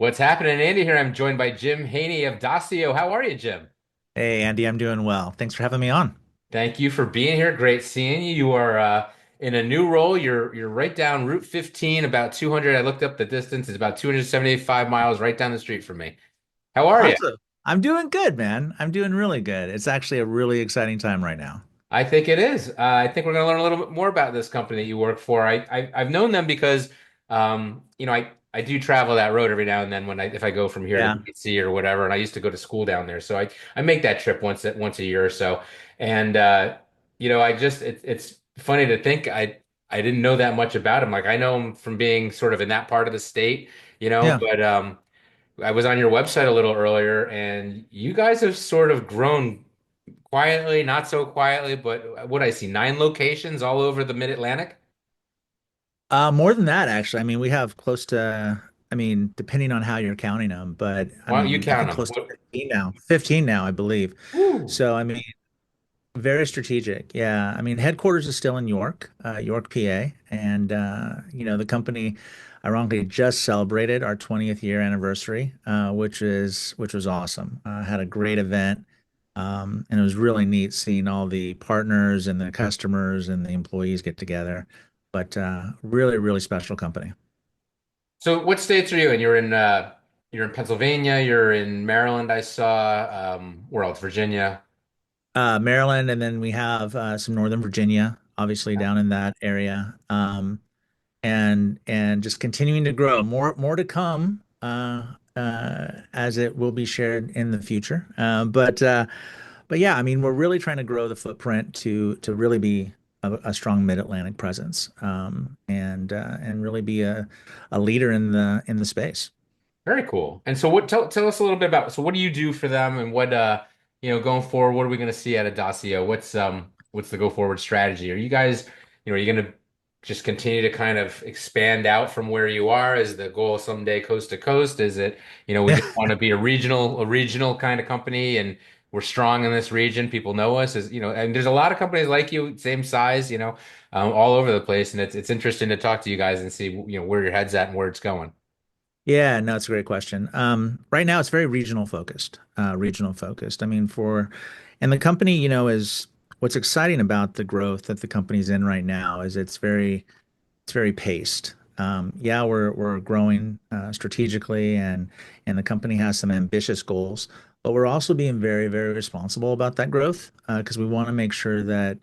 What's happening, Andy? Here I'm joined by Jim Haney of Doceo. How are you, Jim? Hey Andy, I'm doing well. Thanks for having me on. Thank you for being here. Great seeing you. You are in a new role. You're right down Route 15, about 200. I looked up the distance. It's about 275 miles right down the street from me. How are you? Awesome. I'm doing good, man. I'm doing really good. It's actually a really exciting time right now. I think it is. I think we're going to learn a little bit more about this company that you work for. I've known them because, I do travel that road every now and then if I go from here to Yeah. DC or whatever, and I used to go to school down there, so I make that trip once a year or so. And it's funny to think I didn't know that much about him. Like I know him from being sort of in that part of the state, Yeah. but I was on your website a little earlier, and you guys have sort of grown quietly, not so quietly, but what I see, 9 locations all over the Mid-Atlantic. More than that, actually. I mean, we have close to, depending on how you're counting them, but Why don't you I count think them? close to 15 now. 15 now, I believe. Woo. So, very strategic. Yeah. Headquarters is still in York, York, PA. And, the company ironically just celebrated our 20th year anniversary, which was awesome. Had a great event. And it was really neat seeing all the partners and the customers and the employees get together. But really, really special company. So what states are you in? You're in Pennsylvania, you're in Maryland, I saw. Where else? Virginia. Maryland, and then we have some Northern Virginia, obviously down in that area. And just continuing to grow. More to come as it will be shared in the future. But yeah, we're really trying to grow the footprint to really be a strong Mid-Atlantic presence, and really be a leader in the space. Very cool. And so tell us a little bit about, so what do you do for them, and going forward, what are we going to see out of Dacio? What's the go forward strategy? Are you guys, are you going to just continue to kind of expand out from where you are? Is the goal someday coast to coast? Is it, we just want to be a regional kind of company, and we're strong in this region. People know us and there's a lot of companies like you, same size, all over the place. And it's interesting to talk to you guys and see, where your head's at and where it's going. Yeah, no, it's a great question. Right now it's very regional focused, regional focused. And the company, is what's exciting about the growth that the company's in right now is it's very paced. Yeah, we're growing strategically, and the company has some ambitious goals, but we're also being very, very responsible about that growth because we want to make sure that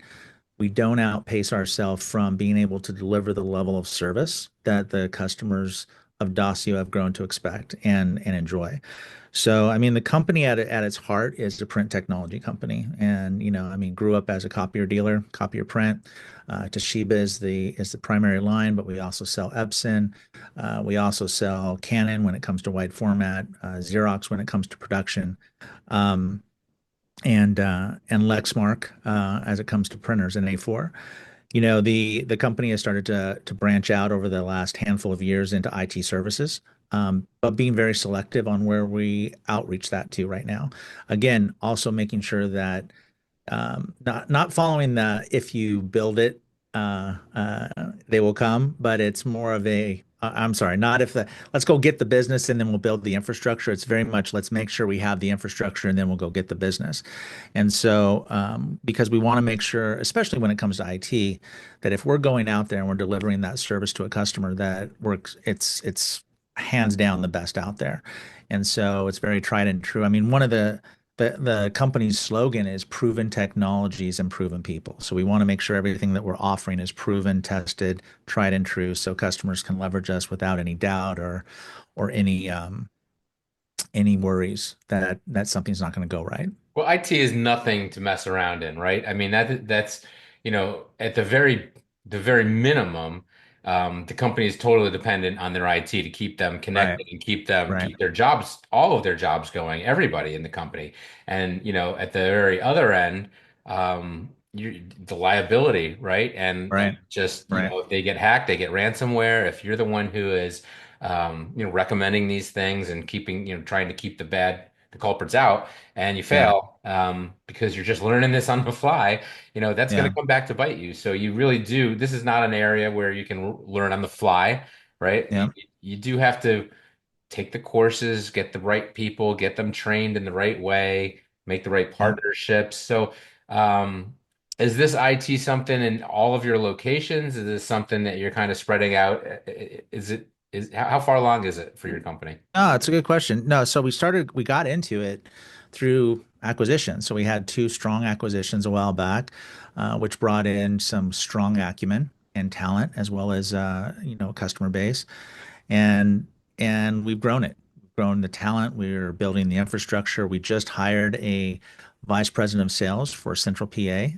we don't outpace ourselves from being able to deliver the level of service that the customers of Doceo have grown to expect and enjoy. So, the company at its heart is a print technology company, and grew up as a copier dealer, copier print. Toshiba is the primary line, but we also sell Epson. We also sell Canon when it comes to wide format, Xerox when it comes to production. Um, and Lexmark as it comes to printers and A4. The company has started to branch out over the last handful of years into IT services, but being very selective on where we outreach that to right now. Again, also making sure that not following the if you build it, they will come, but it's more of I'm sorry, not if the let's go get the business and then we'll build the infrastructure. It's very much let's make sure we have the infrastructure and then we'll go get the business. And so, because we want to make sure, especially when it comes to IT, that if we're going out there and we're delivering that service to a customer that works, it's hands down the best out there. And so it's very tried and true. One of the company's slogan is proven technologies and proven people. So we want to make sure everything that we're offering is proven, tested, tried and true, so customers can leverage us without any doubt or any worries that something's not going to go right. Well, IT is nothing to mess around in, right? I mean, that's, at the very minimum, the company is totally dependent on their IT to keep them Right, connected and keep right, their jobs, all of their jobs going, everybody in the company. And, at the very other end, the liability, right? And right, just, right. if they get hacked, they get ransomware. If you're the one who is, recommending these things and trying to keep the culprits out, and you Yeah, fail because you're just learning this on the fly, that's going yeah, to come back to bite you. So you really do. This is not an area where you can learn on the fly, right? yeah. You do have to. take the courses, get the right people, get them trained in the right way, make the right Yeah. partnerships. So, um, is this IT something in all of your locations? Is this something that you're kind of spreading out? Is it is how far along is it for your company? Oh, it's a good question. No, so we got into it through acquisition. So we had two strong acquisitions a while back, which brought in some strong acumen and talent as well as customer base. And we've grown it. We've grown the talent. We're building the infrastructure. We just hired a vice president of sales for Central PA,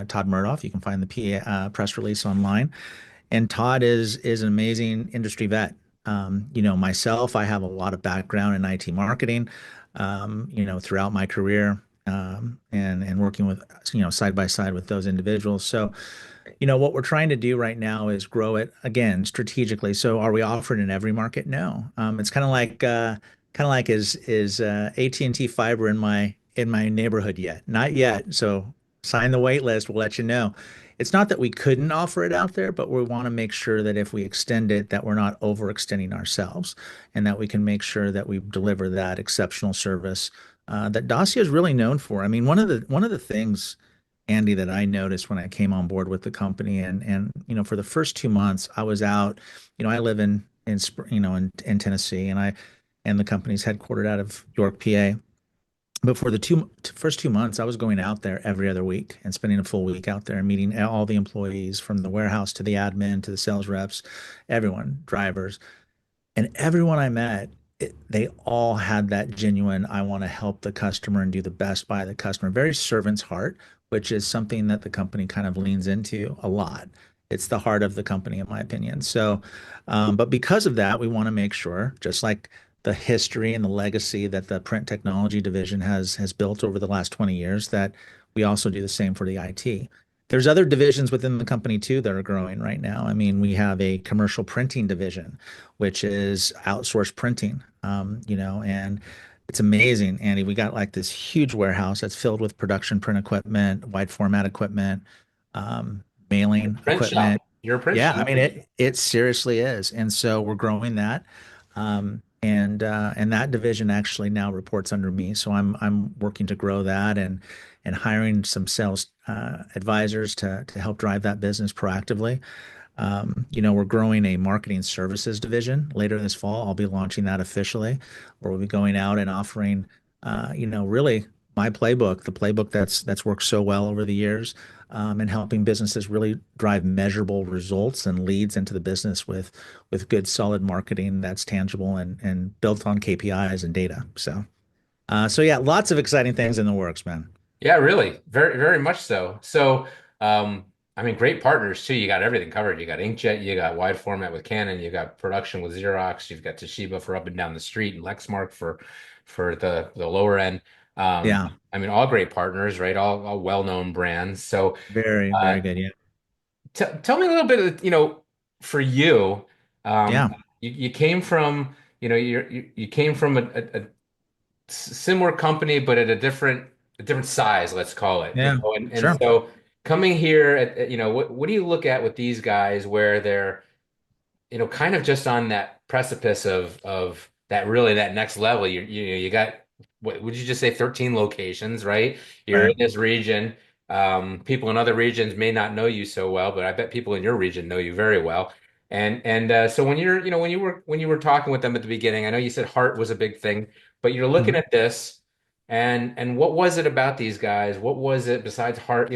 Todd Murdoff. You can find the PA press release online. And Todd is an amazing industry vet. Myself, I have a lot of background in IT marketing, throughout my career, and working with, side by side with those individuals. So, what we're trying to do right now is grow it again strategically. So, are we offered in every market? No. It's kind of like is AT&T fiber in my neighborhood yet? Not yet. So, sign the wait list. We'll let you know. It's not that we couldn't offer it out there, but we want to make sure that if we extend it, that we're not overextending ourselves, and that we can make sure that we deliver that exceptional service that Doceo is really known for. I mean, one of the things, Andy, that I noticed when I came on board with the company, and for the first 2 months, I was out. I live in Tennessee, and the company's headquartered out of York, PA. But for the first 2 months, I was going out there every other week and spending a full week out there and meeting all the employees from the warehouse to the admin to the sales reps, everyone, drivers. And everyone I met, they all had that genuine, I want to help the customer and do the best by the customer, very servant's heart, which is something that the company kind of leans into a lot. It's the heart of the company, in my opinion. So, but because of that, we want to make sure, just like the history and the legacy that the print technology division has built over the last 20 years, that we also do the same for the IT. There's other divisions within the company too that are growing right now. I mean, we have a commercial printing division, which is outsourced printing. And it's amazing, Andy. We got like this huge warehouse that's filled with production print equipment, wide format equipment, mailing Print shop. equipment. You're a print Yeah, I shop. mean it seriously is. And so we're growing that. And that division actually now reports under me. So I'm working to grow that, and hiring some sales advisors to help drive that business proactively. We're growing a marketing services division later this fall. I'll be launching that officially, where we'll be going out and offering, really my playbook, the playbook that's worked so well over the years, and helping businesses really drive measurable results and leads into the business with good, solid marketing that's tangible and built on KPIs and data. So yeah, lots of exciting things in the works, man. Yeah, really. Very, very much so. So, I mean, great partners too. You got everything covered. You got inkjet, you got wide format with Canon, you got production with Xerox, you've got Toshiba for up and down the street, and Lexmark for the lower end. Yeah, I mean, all great partners, right? All well-known brands. So, very, uh, very good. Yeah, tell me a little bit of, for you, yeah, you came from, you came from a similar company, but at a different size, let's call it, yeah, and sure, so coming here what do you look at with these guys where they're kind of just on that precipice of that next level. You got, what would you just say, 13 locations, right? You're in right. this region. People in other regions may not know you so well, but I bet people in your region know you very well. And so when you were talking with them at the beginning, I know you said heart was a big thing, but you're looking Mhm. at this, and what was it about these guys? What was it besides heart?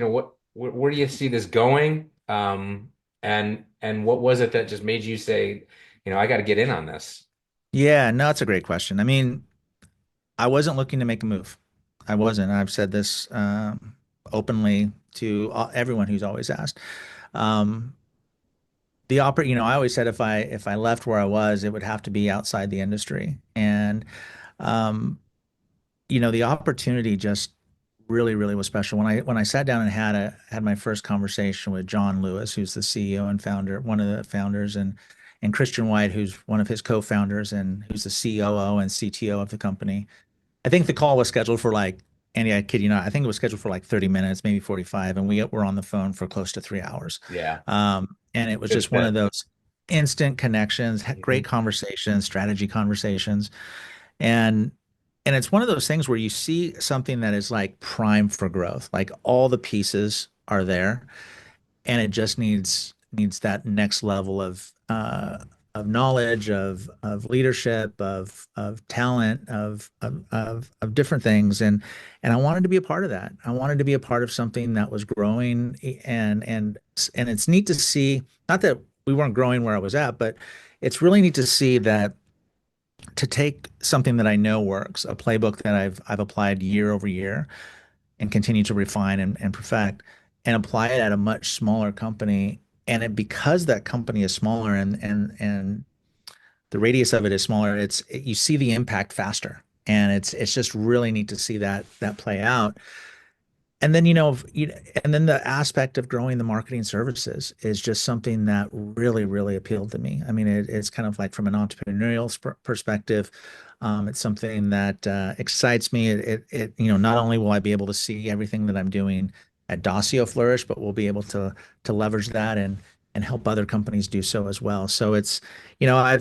Where do you see this going? And what was it that just made you say, I got to get in on this? Yeah, no, it's a great question. I mean, I wasn't looking to make a move. I wasn't. I've said this openly to everyone who's always asked. Um, I always said if I left where I was, it would have to be outside the industry. And um, the opportunity just really, really was special. When I sat down and had my first conversation with John Lewis, who's the CEO and founder, one of the founders, and Christian White, who's one of his co-founders and who's the COO and CTO of the company. I think the call was scheduled for like, Andy, I kid you not, I think it was scheduled for like 30 minutes, maybe 45, and we were on the phone for close to 3 hours. Yeah, And it was good just one of fit. those. instant connections, great Mhm. conversations, strategy conversations. And it's one of those things where you see something that is like prime for growth. Like all the pieces are there and it just needs that next level of knowledge, of leadership, of talent, of different things, and I wanted to be a part of that. I wanted to be a part of something that was growing, and it's neat to see. Not that we weren't growing where I was at, but it's really neat to see that to take something that I know works, a playbook that I've applied year over year and continue to refine and perfect and apply it at a much smaller company. And because that company is smaller and the radius of it is smaller, you see the impact faster. And it's just really neat to see that play out. And then, and then the aspect of growing the marketing services is just something that really, really appealed to me. I mean, it's kind of like from an entrepreneurial perspective, it's something that excites me. Not only will I be able to see everything that I'm doing at Doceo flourish, but we'll be able to leverage that and help other companies do so as well. So I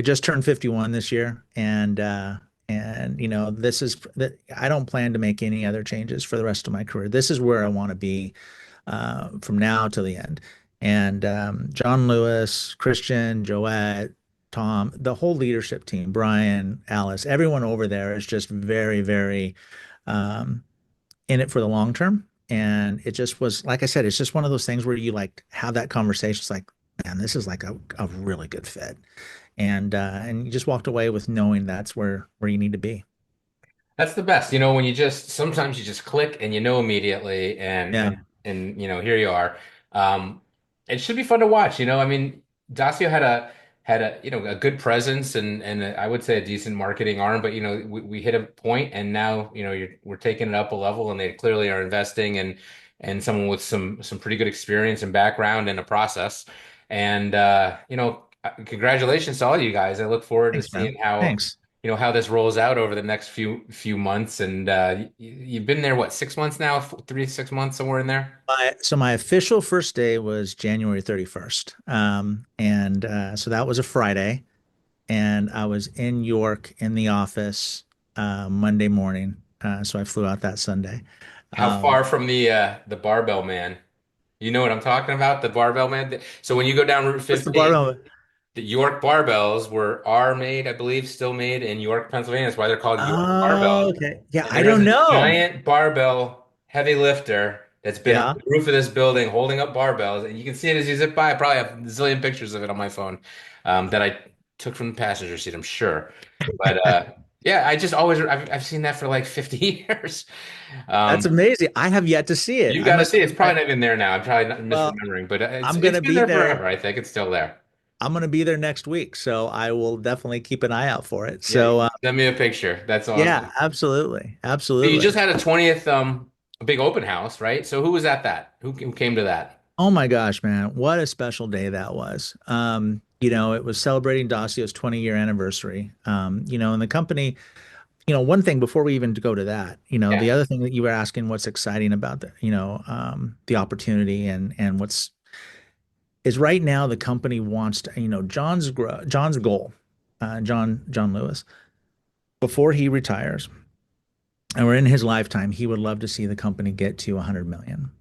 just turned 51 this year, and this is that I don't plan to make any other changes for the rest of my career. This is where I want to be from now to the end. And John Lewis, Christian, Joette, Tom, the whole leadership team, Brian, Alice, everyone over there is just very, very um, in it for the long term. And it just was, like I said, it's just one of those things where you like have that conversation. It's like, man, this is like a really good fit. And you just walked away with knowing that's where you need to be. That's the best. When you just sometimes you just click and you know immediately Yeah. and here you are. Um it should be fun to watch, I mean, Dacio had a a good presence and I would say a decent marketing arm, but we hit a point and now, we're taking it up a level and they clearly are investing and someone with some pretty good experience and background in a process. And congratulations to all you guys. I look forward to Thanks, man. seeing how Thanks. how this rolls out over the next few months. And you've been there, what, 6 months now? 3 6 months, somewhere in there. My official first day was January 31st. And so that was a Friday. And I was in York in the office Monday morning. So I flew out that Sunday. How Um, far from the barbell man? You know what I'm talking about? The barbell man. So when you go down Route what's the 15, barbell? the York barbells are made, I believe, still made in York, Pennsylvania. That's why they're called York Oh, barbells. okay. Yeah, And I there is don't a know. giant barbell heavy lifter that's been on Yeah. the roof of this building holding up barbells. And you can see it as you zip by. I probably have a zillion pictures of it on my phone that I took from the passenger seat, I'm sure. But yeah, I've seen that for like 50 years. That's Um, amazing. I have yet to see it. you I got to must, see it. It's probably not even there now. I'm probably not well, misremembering, but I'm it's gonna been be there there. forever. I think it's still there. I'm gonna be there next week, so I will definitely keep an eye out for it. Yeah, So, send me a picture. That's yeah, awesome. absolutely. So you just Absolutely. had a 20th a big open house, right? So who was at that? Who came to that? Oh my gosh, man, what a special day that was. It was celebrating Docio's 20-year anniversary. And the company, one thing before we even go to that, Yeah, the other thing that you were asking, what's exciting about the opportunity and what's is right now the company wants to, John's goal, John Lewis, before he retires, or in his lifetime, he would love to see the company get to 100 million.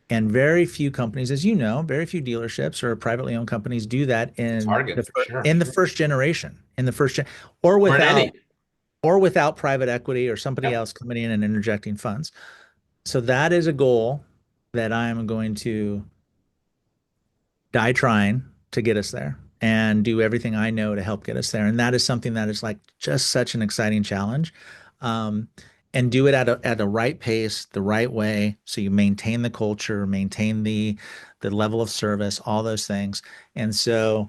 And very few companies, as you know, very few dealerships or privately owned companies do that target for sure. in the first generation, or Or in without any. private equity or somebody Yep. else coming in and interjecting funds. So that is a goal that I am going to die trying to get us there and do everything I know to help get us there. And that is something that is like just such an exciting challenge. Um, and do it at a right pace, the right way, so you maintain the culture, maintain the level of service, all those things. And so,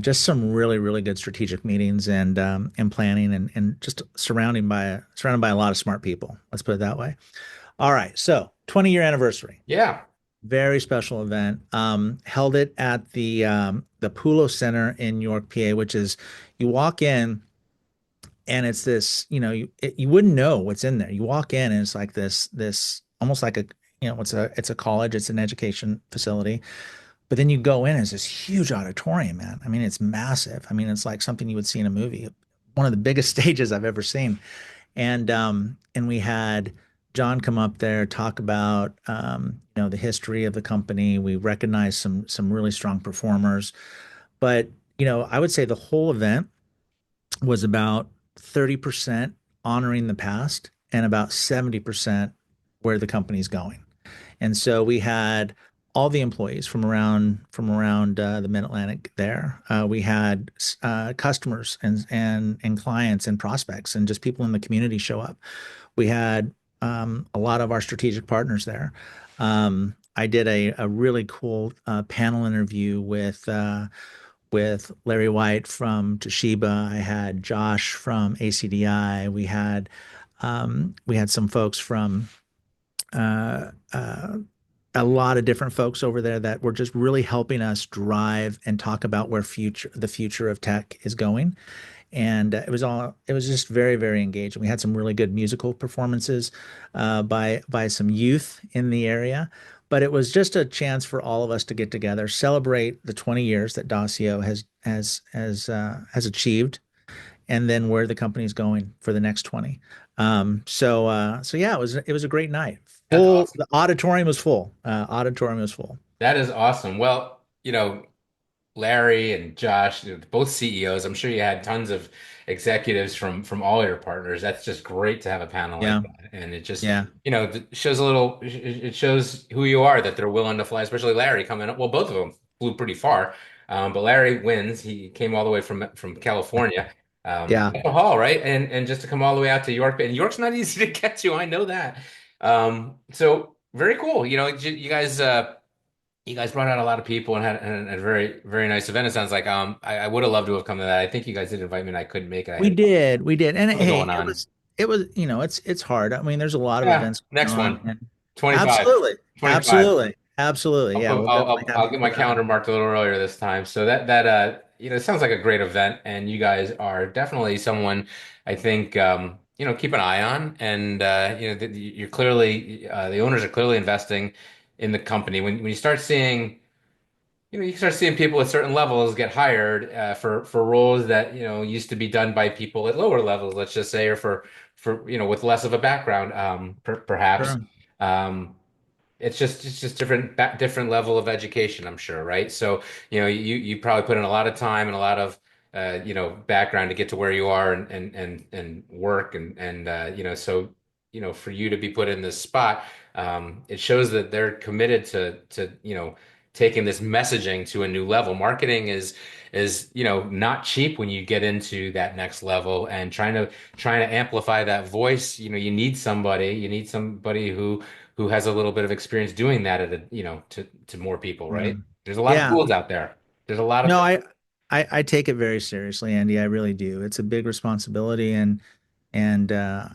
just some really, really good strategic meetings and planning and just surrounded by a lot of smart people. Let's put it that way. All right, so 20-year anniversary. Yeah. Very special event. Held it at the Pulo Center in York, PA, which is you walk in and it's this, you wouldn't know what's in there. You walk in and it's like this almost like it's a college, it's an education facility But then you go in as this huge auditorium, man. I mean, it's massive. I mean, it's like something you would see in a movie. One of the biggest stages I've ever seen. And we had John come up there, talk about the history of the company. We recognized some really strong performers. But, I would say the whole event was about 30% honoring the past and about 70% where the company's going. And so we had all the employees from around the Mid Atlantic there. We had customers and clients and prospects and just people in the community show up. We had a lot of our strategic partners there. I did a really cool panel interview with Larry White from Toshiba. I had Josh from ACDI. We had some folks from uh, uh, a lot of different folks over there that were just really helping us drive and talk about where the future of tech is going. And it was just very, very engaging. We had some really good musical performances by some youth in the area, but it was just a chance for all of us to get together, celebrate the 20 years that Doceo has achieved, and then where the company's going for the next 20. So yeah, it was a great night. That's Full, awesome. the auditorium was full. Auditorium was full. That is awesome. Well, Larry and Josh, both CEOs. I'm sure you had tons of executives from all your partners. That's just great to have a panel like Yeah, that. And it just, yeah. shows a little, it shows who you are, that they're willing to fly, especially Larry coming up. Well, both of them flew pretty far. But Larry wins. He came all the way from California. Yeah. At the hall, right? And just to come all the way out to York, and York's not easy to get to. I know that. So very cool. You guys brought out a lot of people and had a very, very nice event. It sounds like I would have loved to have come to that. I think you guys did invite me and I couldn't make it. I We had did, we did, and something hey, going on. it's hard. I mean, there's a lot of Yeah, events next going on, one. and 25. absolutely, 25. absolutely, absolutely, I'll yeah, put we'll definitely have I'll to get my put that calendar on. marked a little earlier this time. So it sounds like a great event, and you guys are definitely someone I think keep an eye on, and you're clearly the owners are clearly investing in the company. When you start seeing you start seeing people at certain levels get hired for roles that used to be done by people at lower levels, let's just say, or for with less of a background, perhaps. Sure. Um, it's just different level of education, I'm sure, right? So you probably put in a lot of time and a lot of background to get to where you are and work and so for you to be put in this spot, it shows that they're committed to taking this messaging to a new level. Marketing is not cheap when you get into that next level, and trying to amplify that voice. You need somebody who has a little bit of experience doing that to more people, Yeah. right? There's a lot of Yeah. tools out there. There's a lot of No, I take it very seriously, Andy. I really do. It's a big responsibility, and I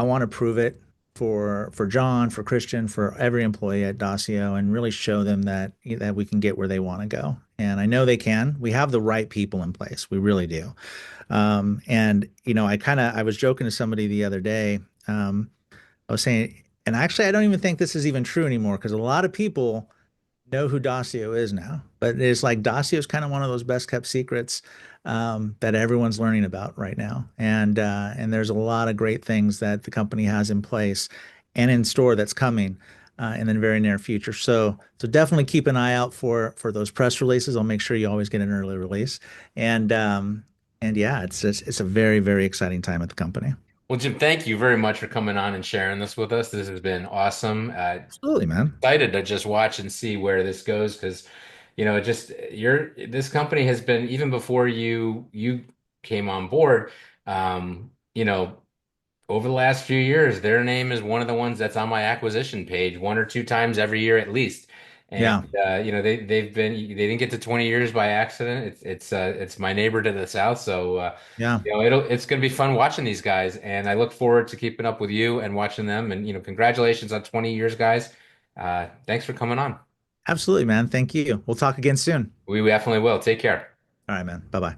want to prove it for John, for Christian, for every employee at Doceo, and really show them that we can get where they want to go. And I know they can. We have the right people in place. We really do. And I was joking to somebody the other day. I was saying, and actually, I don't even think this is even true anymore because a lot of people know who Doceo is now, but it's like Doceo is kind of one of those best kept secrets that everyone's learning about right now. And there's a lot of great things that the company has in place and in store that's coming in the very near future. So definitely keep an eye out for those press releases. I'll make sure you always get an early release. And yeah, it's a very, very exciting time at the company. Well, Jim, thank you very much for coming on and sharing this with us. This has been awesome. Absolutely, man. Excited to just watch and see where this goes because, this company has been even before you came on board. Um, you know, over the last few years, their name is one of the ones that's on my acquisition page one or two times every year at least. And Yeah, they didn't get to 20 years by accident. It's my neighbor to the south, so yeah. it's going to be fun watching these guys, and I look forward to keeping up with you and watching them. And congratulations on 20 years, guys. Thanks for coming on. Absolutely, man. Thank you. We'll talk again soon. We definitely will. Take care. All right, man. Bye bye.